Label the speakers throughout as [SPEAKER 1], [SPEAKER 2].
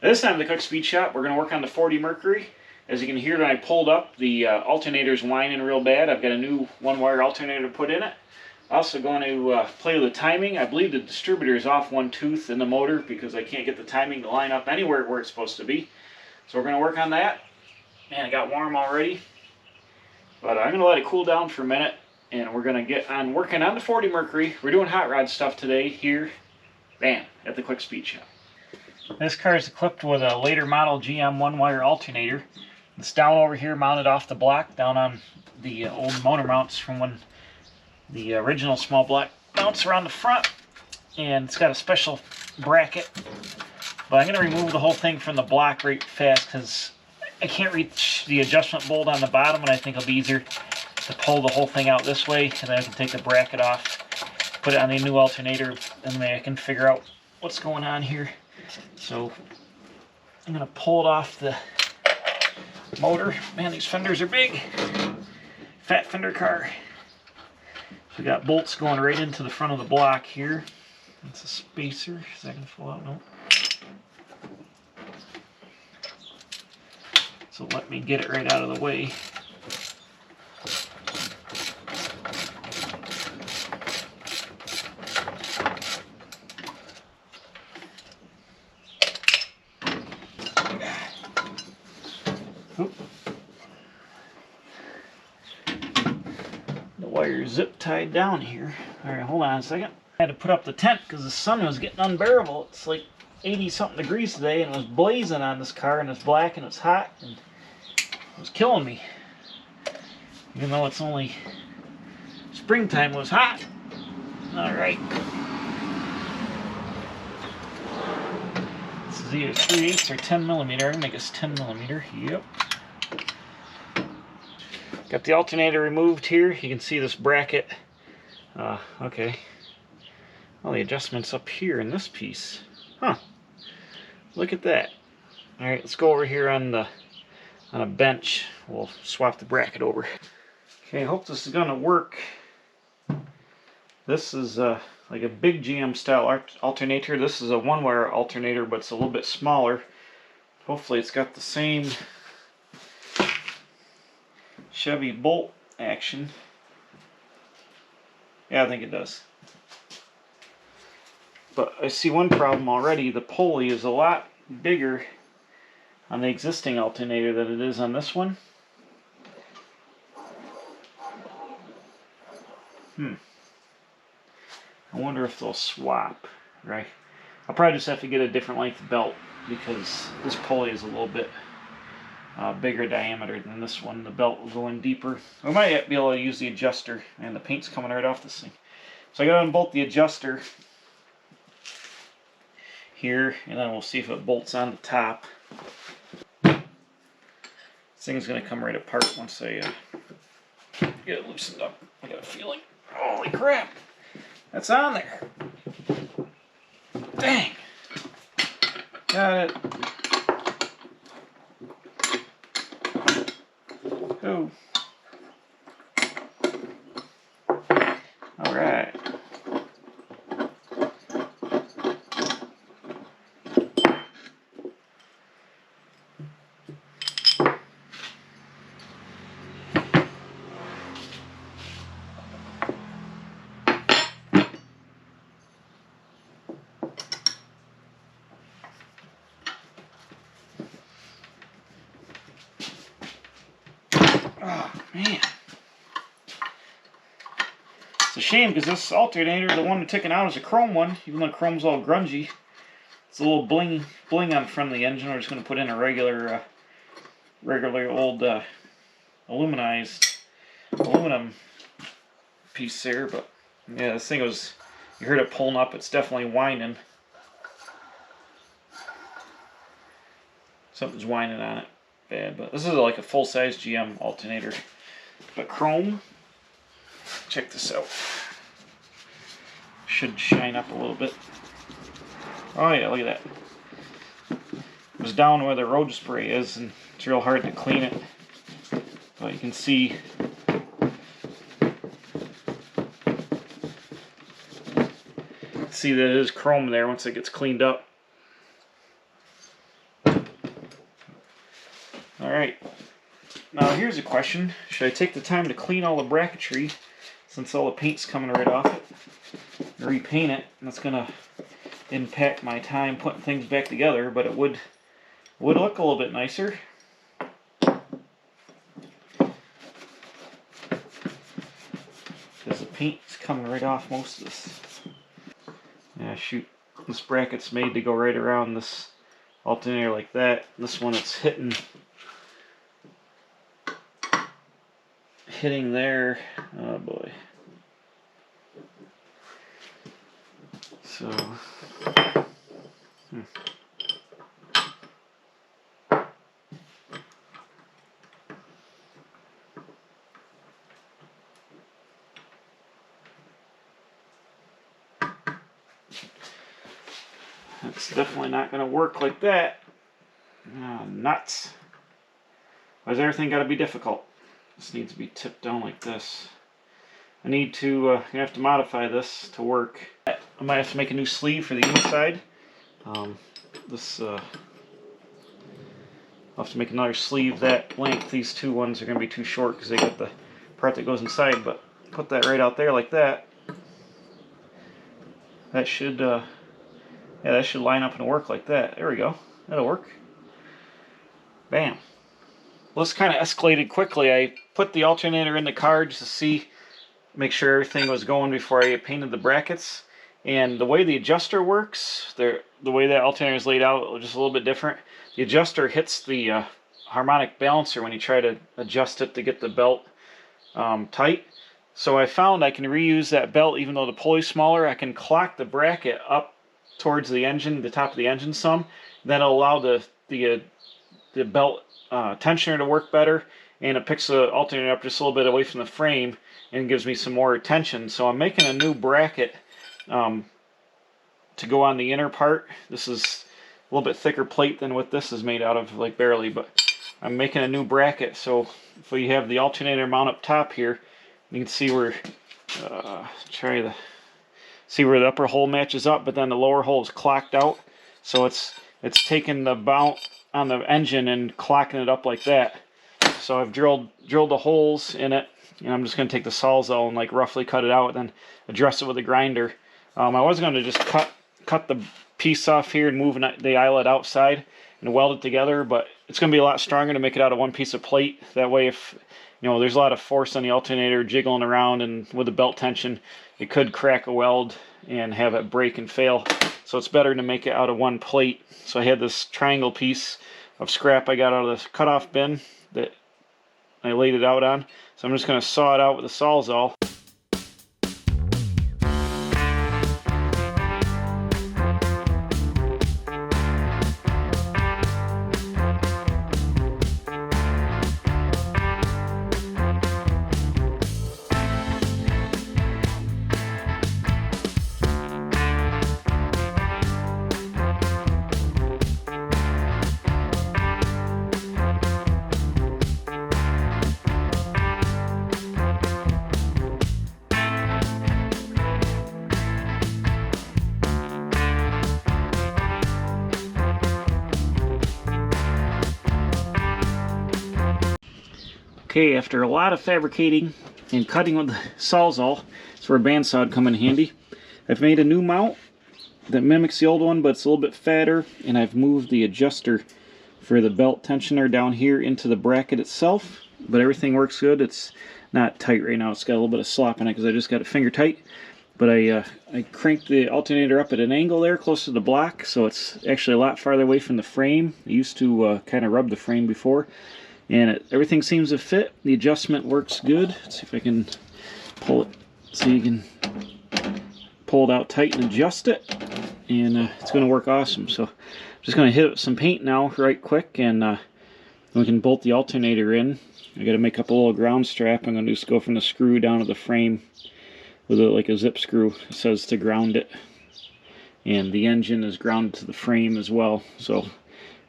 [SPEAKER 1] This time at the Quick Speed Shop, we're going to work on the 40 Mercury. As you can hear when I pulled up, the alternator's whining real bad. I've got a new one-wire alternator to put in it. Also going to play with the timing. I believe the distributor is off one tooth in the motor because I can't get the timing to line up anywhere where it's supposed to be. So we're going to work on that. Man, it got warm already. But I'm going to let it cool down for a minute, and we're going to get on working on the 40 Mercury. We're doing hot rod stuff today here, bam, at the Quick Speed Shop. This car is equipped with a later model GM one-wire alternator. It's down over here, mounted off the block, down on the old motor mounts from when the original small block mounts around the front. And it's got a special bracket. But I'm going to remove the whole thing from the block right fast because I can't reach the adjustment bolt on the bottom, and I think it'll be easier to pull the whole thing out this way, and then I can take the bracket off, put it on the new alternator, and then I can figure out what's going on here. So I'm going to pull it off the motor. Man, these fenders are big. Fat fender car. So we got bolts going right into the front of the block here. That's a spacer. Is that going to fall out? No. So let me get it right out of the way. Oop. The wire's zip tied down here. Alright, hold on a second. I had to put up the tent because the sun was getting unbearable. It's like 80 something degrees today, and it was blazing on this car, and it's black and it's hot, and it was killing me. Even though it's only springtime, it was hot. Alright. This is either 3/8 or 10 millimeter. I'm gonna make this 10 millimeter. Yep. Got the alternator removed here. You can see this bracket. Okay. Well, the adjustment's up here in this piece. Huh. Look at that. Alright, let's go over here on a bench. We'll swap the bracket over. Okay, I hope this is going to work. This is like a big GM style alternator. This is a one-wire alternator, but it's a little bit smaller. Hopefully it's got the same Chevy bolt action. Yeah, I think it does. But I see one problem already. The pulley is a lot bigger on the existing alternator than it is on this one. I wonder if they'll swap, right? I'll probably just have to get a different length belt because this pulley is a little bit bigger diameter than this one. The belt will go in deeper. We might be able to use the adjuster, and the paint's coming right off this thing. So I got to unbolt the adjuster here, and then we'll see if it bolts on the top. This thing's going to come right apart once I get it loosened up. I got a feeling. Holy crap! That's on there. Dang! Got it. Oh. Alright. Oh, man. It's a shame because this alternator, the one we're taking out, is a chrome one, even though chrome's all grungy. It's a little bling on the front of the engine. We're just going to put in a regular old aluminum piece there. But yeah, this thing was, you heard it pulling up, it's definitely whining. Something's whining on it. Bad, but this is like a full-size GM alternator. But chrome, check this out. Should shine up a little bit. Oh yeah, look at that. It was down where the road spray is, and it's real hard to clean it. But you can see that it is chrome there once it gets cleaned up. Alright, now here's a question. Should I take the time to clean all the bracketry since all the paint's coming right off it? Repaint it, and that's going to impact my time putting things back together, but it would look a little bit nicer. Because the paint's coming right off most of this. Yeah, shoot. This bracket's made to go right around this alternator like that. This one, it's hitting there. Oh boy. So that's definitely not going to work like that. Nuts. Why is everything got to be difficult? This needs to be tipped down like this. I need to have to modify this to work. I might have to make a new sleeve for the inside. I'll have to make another sleeve that length. These two ones are going to be too short because they got the part that goes inside, but put that right out there like that. That should that should line up and work like that. There we go. That'll work. Bam. Well, this kind of escalated quickly. I put the alternator in the car just to make sure everything was going before I painted the brackets. And the way the adjuster works, the way that alternator is laid out, just a little bit different. The adjuster hits the harmonic balancer when you try to adjust it to get the belt tight. So I found I can reuse that belt even though the pulley's smaller. I can clock the bracket up towards the engine, the top of the engine some. That'll allow the belt tensioner to work better, and it picks the alternator up just a little bit away from the frame and gives me some more tension. So I'm making a new bracket to go on the inner part. This is a little bit thicker plate than what this is made out of, like barely, but I'm making a new bracket. So if we have the alternator mount up top here, you can see where see where the upper hole matches up, but then the lower hole is clocked out. So it's taking the mount on the engine and clocking it up like that. So I've drilled the holes in it, and I'm just going to take the Sawzall and like roughly cut it out and then address it with a grinder. I was going to just cut the piece off here and move the eyelet outside and weld it together, but it's going to be a lot stronger to make it out of one piece of plate. That way, if there's a lot of force on the alternator jiggling around, and with the belt tension, it could crack a weld and have it break and fail. So it's better to make it out of one plate. So I had this triangle piece of scrap I got out of the cutoff bin that I laid it out on. So I'm just going to saw it out with a Sawzall. Okay, after a lot of fabricating and cutting with the Sawzall, it's where a bandsaw would come in handy. I've made a new mount that mimics the old one, but it's a little bit fatter, and I've moved the adjuster for the belt tensioner down here into the bracket itself, but everything works good. It's not tight right now. It's got a little bit of slop in it because I just got it finger tight, but I cranked the alternator up at an angle there close to the block, so it's actually a lot farther away from the frame. I used to kind of rub the frame before, and everything seems to fit. The adjustment works good. Let's see if I can pull it so you can pull it out tight and adjust it, and it's going to work awesome. So I'm just going to hit it with some paint now right quick, and we can bolt the alternator in. I got to make up a little ground strap. I'm going to just go from the screw down to the frame with like a zip screw. It says to ground it, and the engine is grounded to the frame as well, so it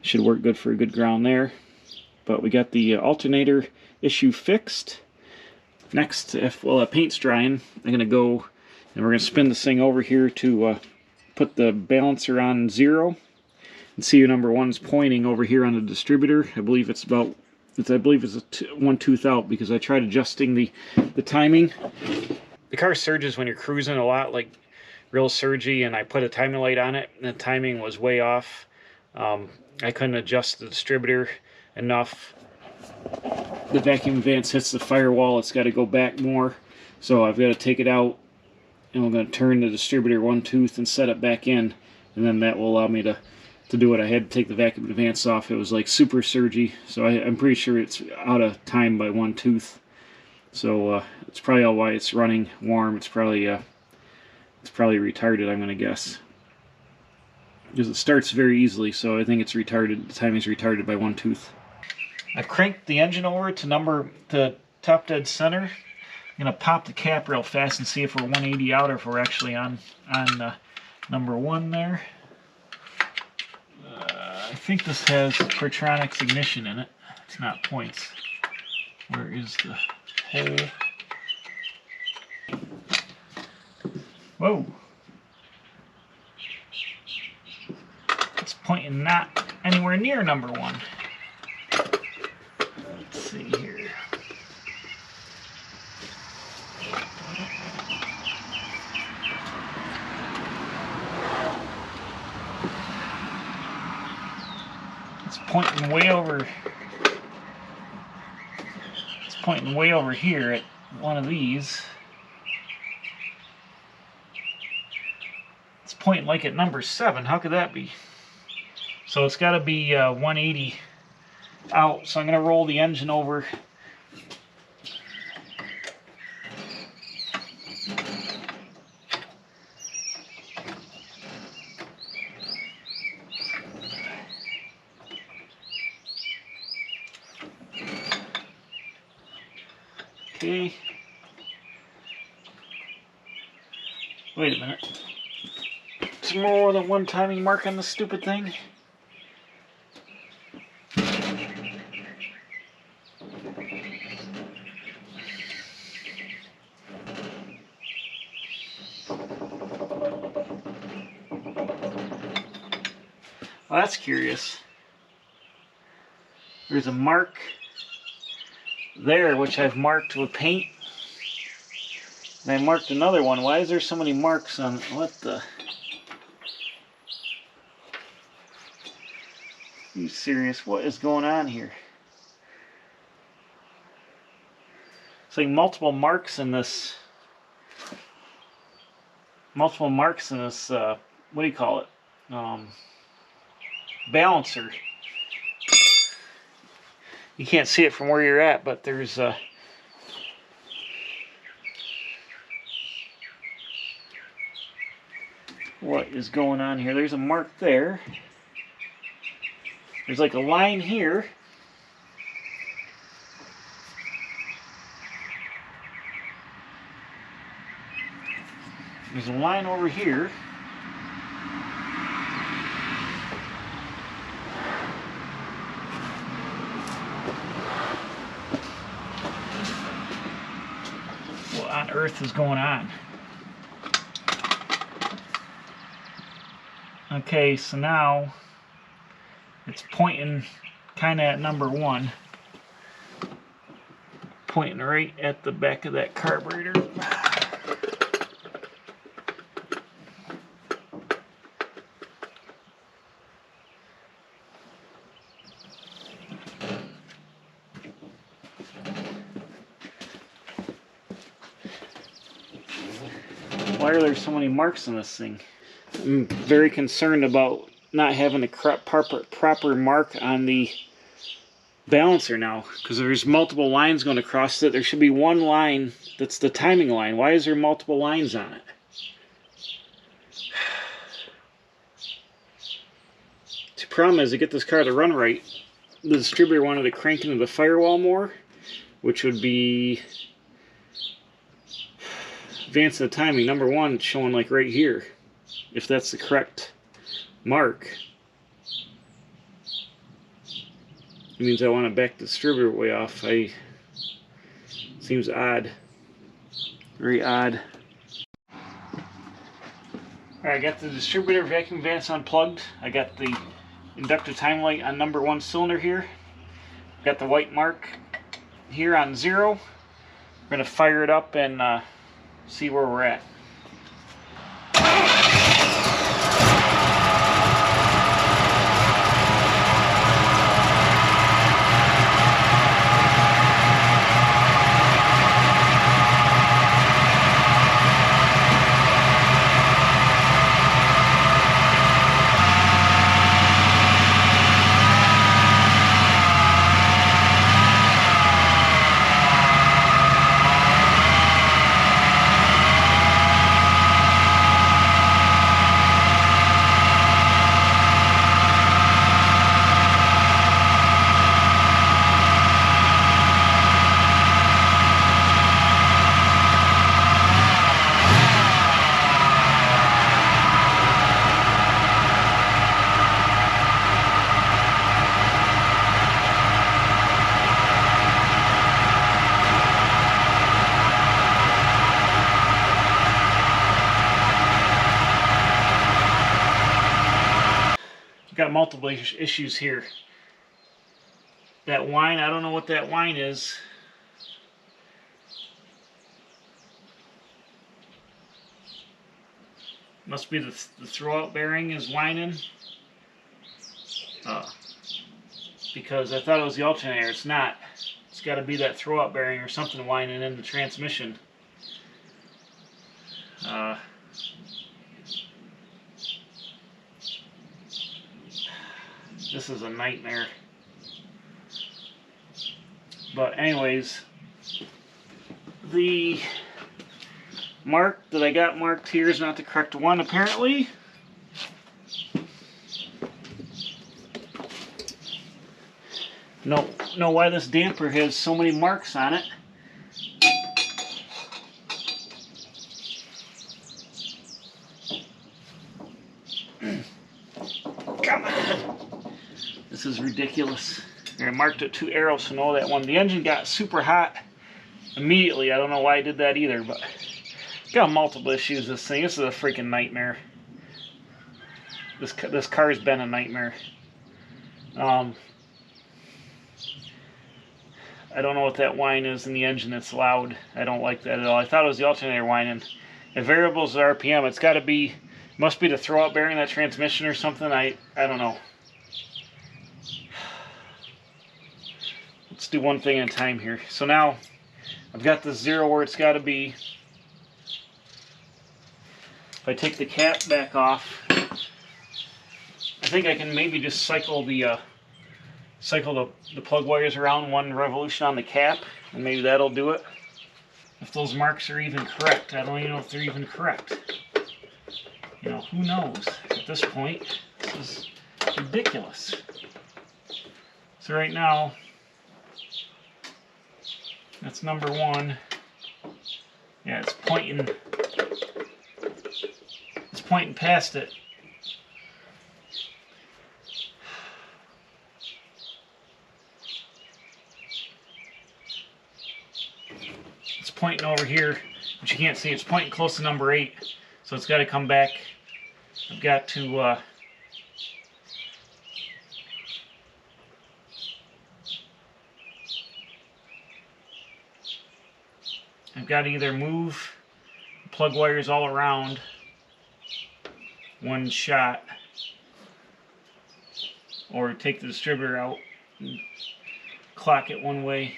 [SPEAKER 1] should work good for a good ground there. But we got the alternator issue fixed. Next, while the paint's drying, I'm going to go and we're going to spin this thing over here to put the balancer on 0. And see number 1's pointing over here on the distributor. I believe it's about I believe it's one tooth out, because I tried adjusting the timing. The car surges when you're cruising a lot, like real surgy, and I put a timing light on it, and the timing was way off. I couldn't adjust the distributor enough. The vacuum advance hits the firewall, it's got to go back more, so I've got to take it out, and I'm going to turn the distributor one tooth and set it back in, and then that will allow me to do it. I had to take the vacuum advance off. It was like super surgy, so I'm pretty sure it's out of time by one tooth. So it's probably all why it's running warm. It's probably retarded, I'm going to guess, because it starts very easily. So I think it's retarded. The timing's retarded by one tooth. I've cranked the engine over to top dead center. I'm going to pop the cap real fast and see if we're 180 out or if we're actually on number 1 there. I think this has Pertronics ignition in it. It's not points. Where is the hole? Whoa! It's pointing not anywhere near number 1. Let's see here. It's pointing way over. It's pointing way over here at one of these. It's pointing like at number 7. How could that be? So it's got to be 180 out. So I'm going to roll the engine over. Okay. Wait a minute. There's more than one timing mark on this stupid thing. Well, that's curious. There's a mark there, which I've marked with paint. And I marked another one. Why is there so many marks on... What the... Are you serious? What is going on here? It's like multiple marks in this... what do you call it? Balancer. You can't see it from where you're at, but there's what is going on here? There's a mark there. There's like a line here. There's a line over here. What on earth is going on? Okay, so now it's pointing kind of at number 1. Pointing right at the back of that carburetor. Why are there so many marks on this thing? I'm very concerned about not having a proper mark on the balancer now, because there's multiple lines going across it. There should be one line that's the timing line. Why is there multiple lines on it? The problem is, to get this car to run right, the distributor wanted to crank into the firewall more, which would be advance the timing. Number 1, it's showing like right here, if that's the correct mark. It means I want to back the distributor way off. Seems odd. Very odd. Alright, I got the distributor vacuum vents unplugged. I got the inductive time light on number 1 cylinder here. Got the white mark here on 0. We're going to fire it up and see where we're at. Got multiple issues here. That whine, I don't know what that whine is. Must be the throwout bearing is whining. Because I thought it was the alternator. It's not. It's got to be that throwout bearing or something whining in the transmission. This is a nightmare. But anyways, the mark that I got marked here is not the correct one apparently. Know why this damper has so many marks on it. Come on. This is ridiculous. I marked it 2 arrows to know that one. The engine got super hot immediately. I don't know why I did that either, but got multiple issues. This thing. This is a freaking nightmare. This car's been a nightmare. I don't know what that whine is in the engine. It's loud. I don't like that at all. I thought it was the alternator whining. If variables the RPM, it's got to be, must be the throwout bearing of that transmission or something. I don't know. Let's do one thing at a time here. So now I've got the 0 where it's got to be. If I take the cap back off, I think I can maybe just cycle the plug wires around 1 revolution on the cap, and maybe that'll do it. If those marks are even correct. I don't even know if they're even correct. You know, who knows at this point. This is ridiculous. So right now, that's number 1. Yeah, it's pointing past it. It's pointing over here, but you can't see. It's pointing close to number 8, so it's got to come back. I've got to either move the plug wires all around one shot, or take the distributor out and clock it one way.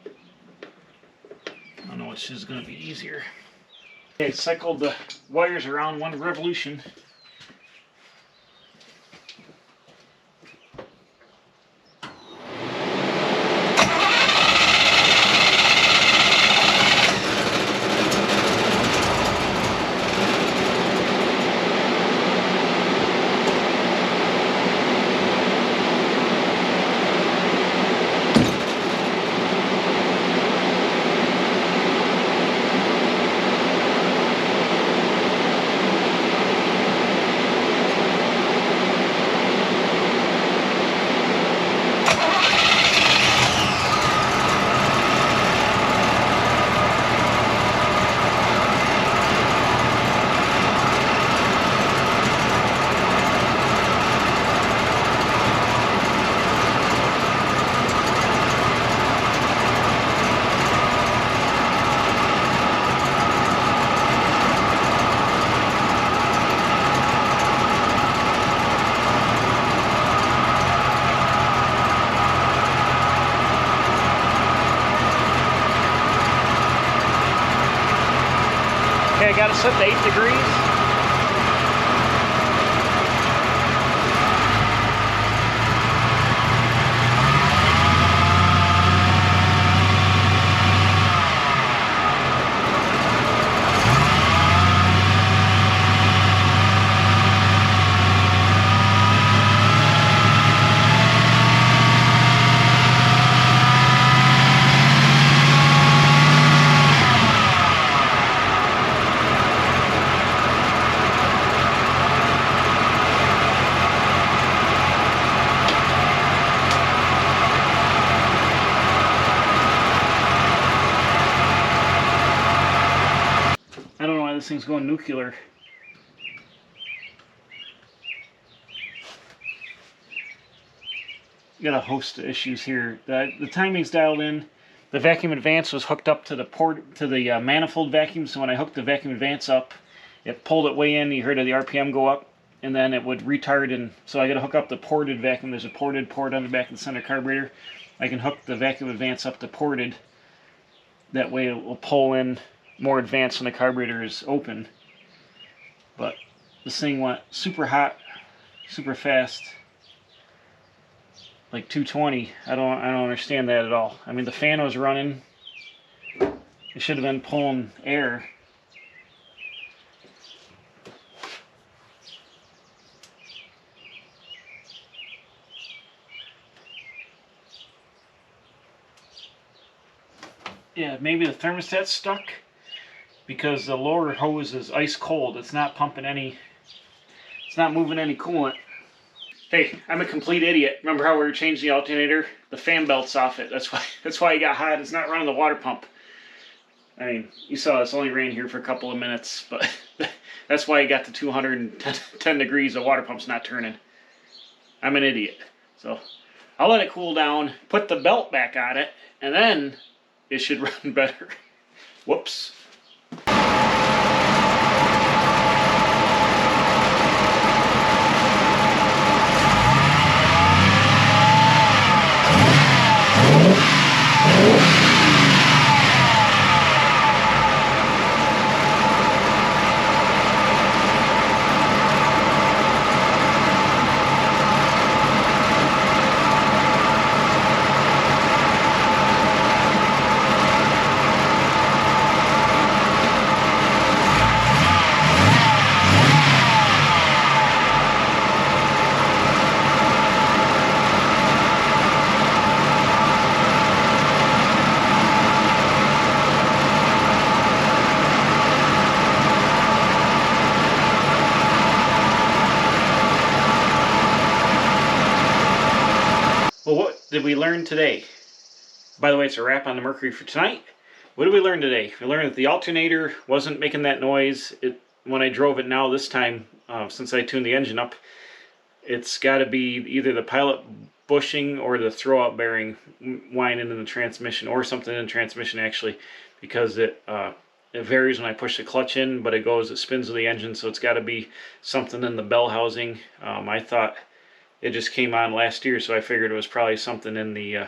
[SPEAKER 1] I don't know which is going to be easier. Okay, cycled the wires around 1 revolution. I got it set to 8 degrees. I don't know why this thing's going nuclear. Got a host of issues here. The timing's dialed in. The vacuum advance was hooked up to the manifold vacuum, so when I hooked the vacuum advance up, it pulled it way in. You heard the RPM go up, and then it would retard. And so I got to hook up the ported vacuum. There's a ported port on the back of the center carburetor. I can hook the vacuum advance up to ported. That way it will pull in more advanced when the carburetor is open. But this thing went super hot, super fast, like 220. I don't understand that at all. I mean, the fan was running. It should have been pulling air. Yeah, maybe the thermostat's stuck, because the lower hose is ice cold. It's not pumping any, it's not moving any coolant. Hey, I'm a complete idiot. Remember how we were changing the alternator? The fan belt's off it. That's why it got hot. It's not running the water pump. I mean, you saw this only ran here for a couple of minutes, but that's why it got to 210 degrees. The water pump's not turning. I'm an idiot. So I'll let it cool down, put the belt back on it, and then it should run better. Whoops. Well, what did we learn today? By the way, it's a wrap on the Mercury for tonight. What did we learn today? We learned that the alternator wasn't making that noise. When I drove it now this time, since I tuned the engine up, it's got to be either the pilot bushing or the throw-out bearing whining in the transmission, or something in the transmission actually, because it varies when I push the clutch in, but it spins with the engine, so it's got to be something in the bell housing. I thought it just came on last year, so I figured it was probably something in the,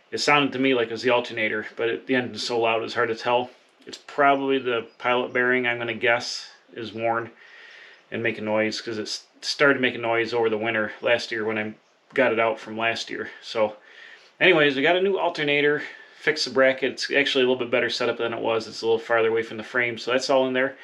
[SPEAKER 1] it sounded to me like it was the alternator, but the engine's so loud it's hard to tell. It's probably the pilot bearing, I'm going to guess, is worn and making noise, because it started making noise over the winter last year when I got it out from last year. So anyways, we got a new alternator, fixed the bracket. It's actually a little bit better setup than it was. It's a little farther away from the frame, so that's all in there.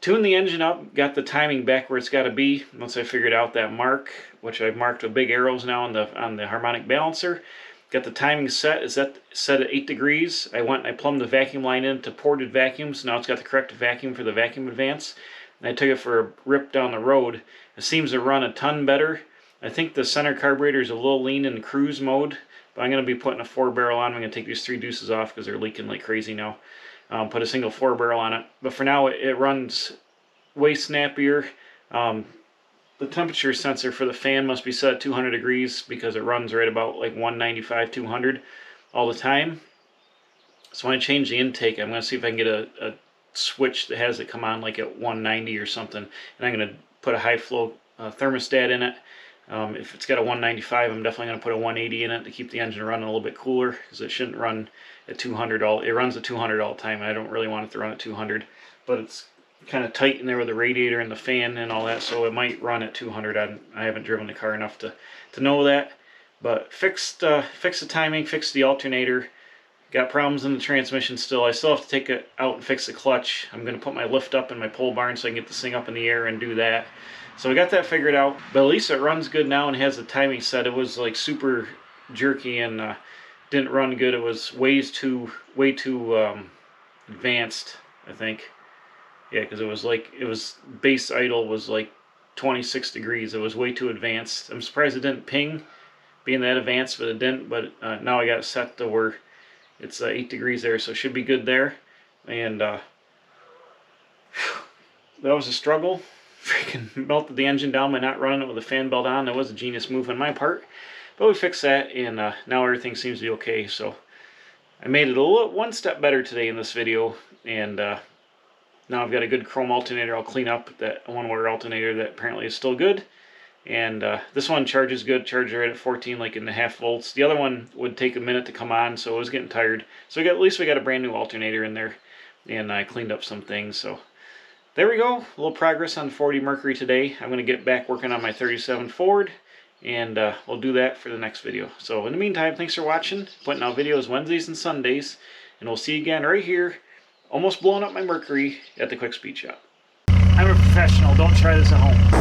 [SPEAKER 1] Tuned the engine up, got the timing back where it's got to be. Once I figured out that mark, which I've marked with big arrows now on the harmonic balancer, got the timing set. Is that set at 8 degrees? I went and I plumbed the vacuum line into ported vacuums. Now it's got the correct vacuum for the vacuum advance. And I took it for a rip down the road. It seems to run a ton better. I think the center carburetor is a little lean in cruise mode, but I'm going to be putting a 4-barrel on. I'm going to take these 3 deuces off because they're leaking like crazy now. Put a single 4-barrel on it. But for now, it runs way snappier. The temperature sensor for the fan must be set at 200 degrees because it runs right about like 195, 200 all the time. So when I change the intake, I'm going to see if I can get a switch that has it come on like at 190 or something. And I'm going to put a high flow thermostat in it. If it's got a 195, I'm definitely going to put a 180 in it to keep the engine running a little bit cooler, because it shouldn't run at 200 it runs at 200 all the time, and I don't really want it to run at 200. But kind of tight in there with the radiator and the fan and all that, so it might run at 200. I haven't driven the car enough to know that. But fixed the timing, fixed the alternator. Got problems in the transmission still. I still have to take it out and fix the clutch. I'm going to put my lift up in my pole barn so I can get this thing up in the air and do that. So we got that figured out. But at least it runs good now and has the timing set. It was like super jerky and didn't run good. It was way too advanced, I think. Yeah, because it was base idle was like 26 degrees. It was way too advanced. I'm surprised it didn't ping being that advanced, but it didn't. But now I got it set to where it's 8 degrees there, so it should be good there. And that was a struggle. Freaking melted the engine down by not running it with the fan belt on. That was a genius move on my part. But we fixed that, and now everything seems to be okay. So I made it one step better today in this video, and now I've got a good chrome alternator. I'll clean up that one-wire alternator that apparently is still good. And this one charges good, charges right at 14.5 volts. The other one would take a minute to come on, so it was getting tired. So at least we got a brand new alternator in there, and I cleaned up some things. So there we go, a little progress on 40 Mercury today. I'm going to get back working on my 37 Ford, and we'll do that for the next video. So in the meantime, thanks for watching. Putting out videos Wednesdays and Sundays, and we'll see you again right here, almost blowing up my Mercury at the Quick Speed Shop. I'm a professional, don't try this at home.